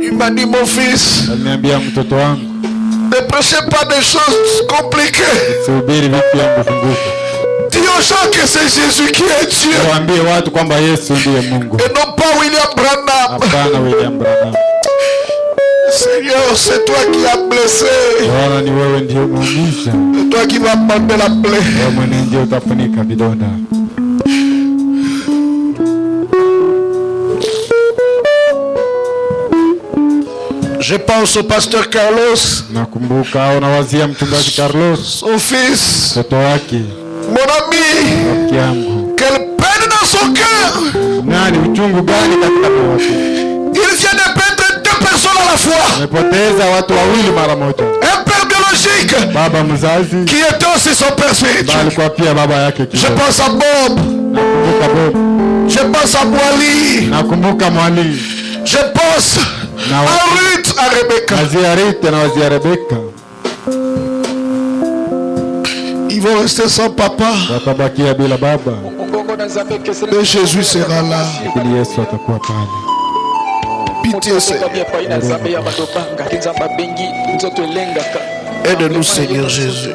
Il m'a dit, mon fils, ne prêchez pas des choses compliquées. Dis aux gens que c'est Jésus qui est Dieu. Et non pas William Branham. Seigneur, c'est toi qui as blessé. C'est toi qui vas bander la plaie. Je pense au pasteur Carlos. Son fils. Mon ami. Quelle peine dans son cœur. Il vient de perdre deux personnes à la fois. Un père biologique qui était aussi son père spirituel. Je pense à Bob. Je pense à Boali. Je pense à Ruth, à Rebecca. Ils vont rester sans papa. Mais Jésus sera là. Pitié, Seigneur. Aide-nous, Seigneur Jésus,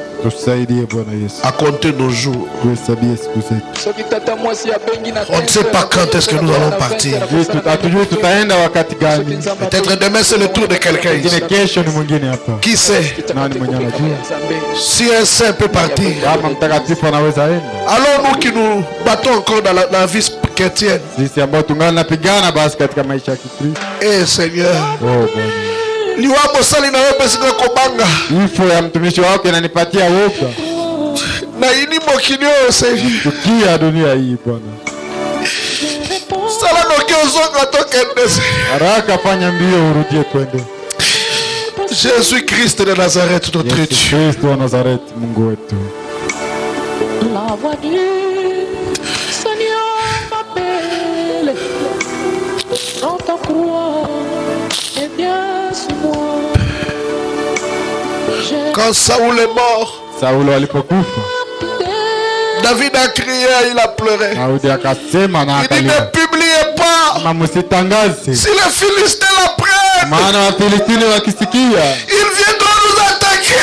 à compter nos jours. On ne sait pas quand est-ce que nous allons partir. Peut-être demain c'est le tour de quelqu'un ici. Qui sait? Si un saint peut partir, alors nous qui nous battons encore dans la vie chrétienne, eh Seigneur, liwamo sali na wewe pesika kobanga ifo ya mtumishi wake inanipatia woga na ini mokinio Seigneur tukia dunia hii Bwana. Sala nokiozoka tokende haraka, fanya mbio urudie twende. Jésus Christ de Nazareth, notre Dieu. Christ wa Nazareth, Mungu wetu. La voix du Seigneur m'appelle dans ta croix. Quand Saoul est mort, David a crié, il a pleuré. Il dit ne publiez pas. Si les Philistins l'apprennent, ils viendront nous attaquer.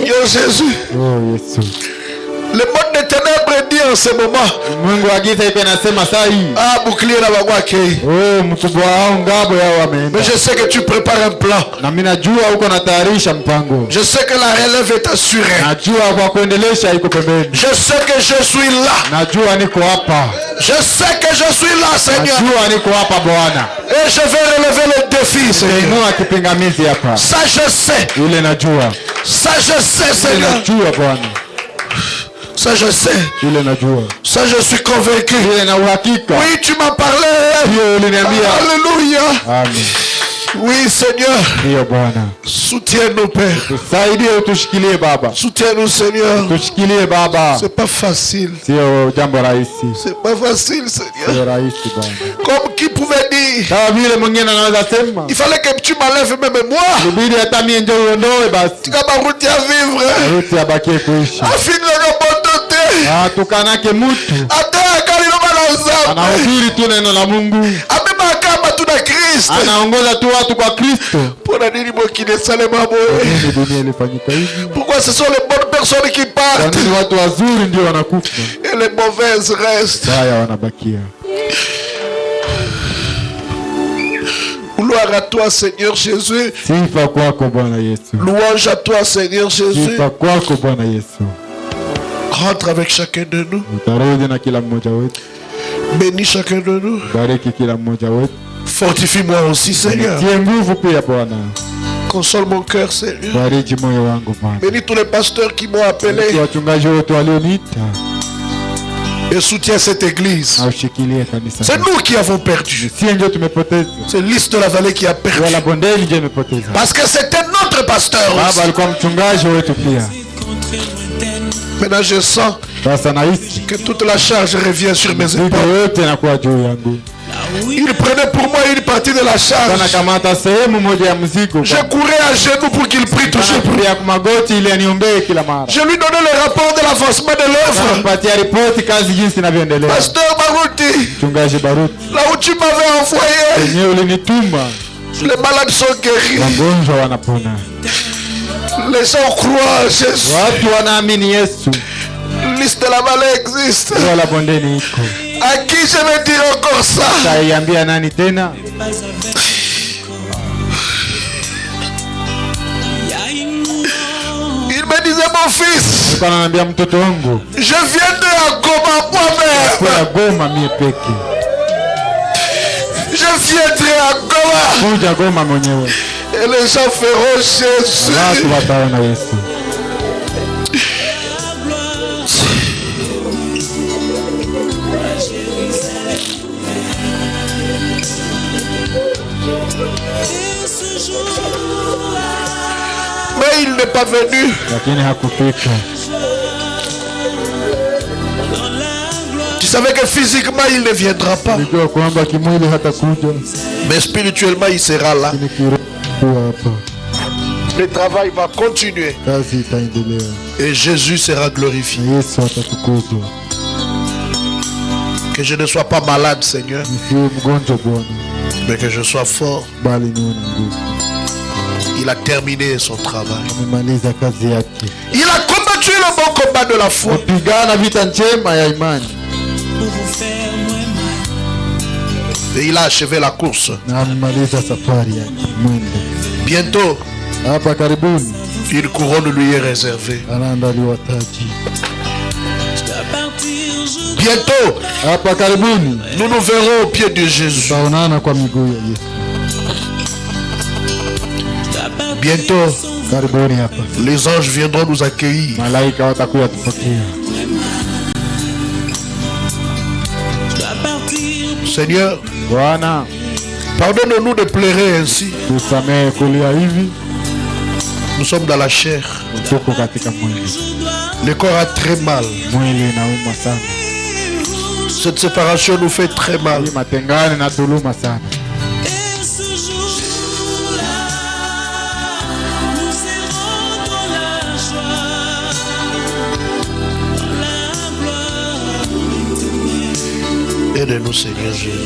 Yo Jésus. Oh Jésus. Le monde des ténèbres dit en ce moment, ah, bouclier na bagwake. Mais je sais que tu prépares un plan. Je sais que la relève est assurée. Je sais que je suis là. Je sais que je suis là, Seigneur. Et je vais relever le défi, Seigneur. Ça je sais. Ça je sais, Seigneur. Ça je sais. Ça je suis convaincu. Oui, tu m'as parlé. Alléluia. Amen. Oui, Seigneur. Soutiens-nous, Père. Soutiens-nous, Seigneur. C'est pas facile. C'est pas facile, Seigneur. Comme qui pouvait dire, il fallait que tu m'enlèves même moi. Tu vas m'arrêter à vivre. Pourquoi ce sont les bonnes personnes qui partent et les mauvaises restent? Gloire à toi, Seigneur Jésus. Louange à toi, Seigneur Jésus. Rentre avec chacun de nous. Bénis chacun de nous. Fortifie-moi aussi, Seigneur. Console mon cœur, Seigneur. Bénis tous les pasteurs qui m'ont appelé et soutiens cette église. C'est nous qui avons perdu. C'est Lys de la Vallée qui a perdu. Parce que c'était notre pasteur aussi. Maintenant je sens que toute la charge revient sur mes épaules. Il prenait pour moi une partie de la charge. Je courais à genoux pour qu'il prie toujours pour moi. Je lui donnais le rapport de l'avancement de l'œuvre. Pasteur Baruti, là où tu m'avais envoyé, les malades sont guéris. Les gens croient à Jésus. Lys de la Vallée existe. À qui je vais dire encore ça? Il me disait, mon fils, je viendrai à Goma moi-même. Je viendrai à Goma. Et les gens feront Jésus. Mais il n'est pas venu. Tu savais que physiquement il ne viendra pas. Mais spirituellement il sera là. Le travail va continuer. Et Jésus sera glorifié. Que je ne sois pas malade, Seigneur, mais que je sois fort. Il a terminé son travail. Il a combattu le bon combat de la foi. Et il a achevé la course. Bientôt, une couronne lui est réservée. Bientôt, nous nous verrons au pied de Jésus. Bientôt, les anges viendront nous accueillir. Seigneur, pardonne-nous de pleurer ainsi. Nous sommes dans la chair. Le corps a très mal. Cette séparation nous fait très mal. Aide-nous, Seigneur Jésus.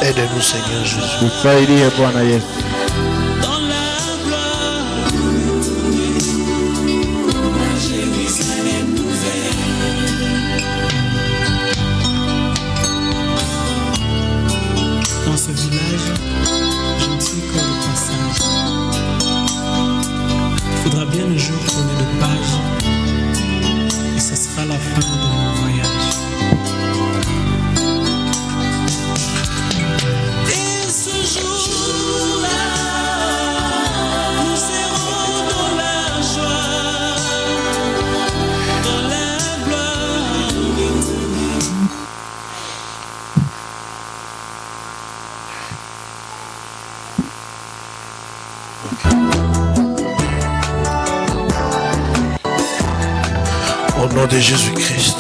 Aide-nous, Seigneur Jésus. Dans ce village, je ne suis que le passage. Il faudra bien un jour tourner de page et ce sera la fin de mon voyage. Et ce jour-là, nous serons dans la joie, dans la gloire éternelle. Au nom de Jésus-Christ.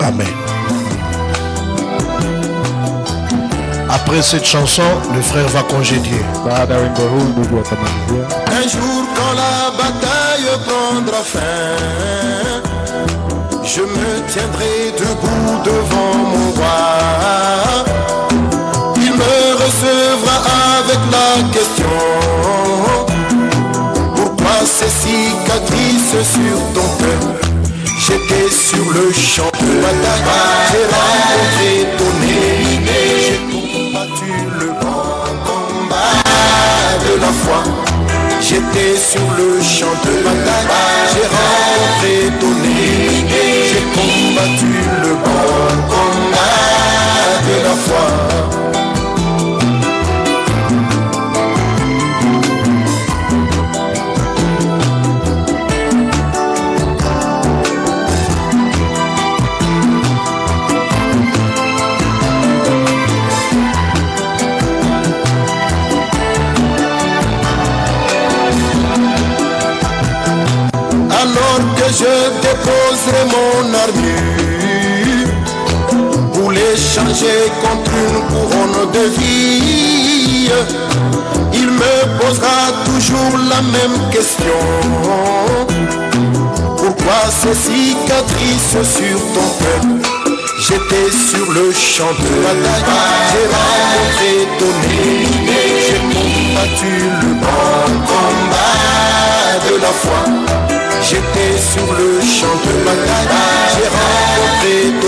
Amen. Après cette chanson, le frère va congédier. Un jour quand la bataille prendra fin, je me tiendrai debout devant mon roi. Il me recevra avec la question: pourquoi ces cicatrices sur ton cœur? J'étais sur le champ de bataille, j'ai rencontré ton ennemi, j'ai combattu le bon combat de la foi. J'étais sur le champ de bataille, j'ai rencontré ton ennemi, j'ai combattu le bon combat de la foi. Je déposerai mon armure pour l'échanger contre une couronne de vie. Il me posera toujours la même question: pourquoi ces cicatrices sur ton cœur? J'étais sur le champ de bataille, j'ai rencontré ton ennemi, j'ai combattu le bon combat de la foi. J'étais sur le champ de bataille, j'ai rencontré ton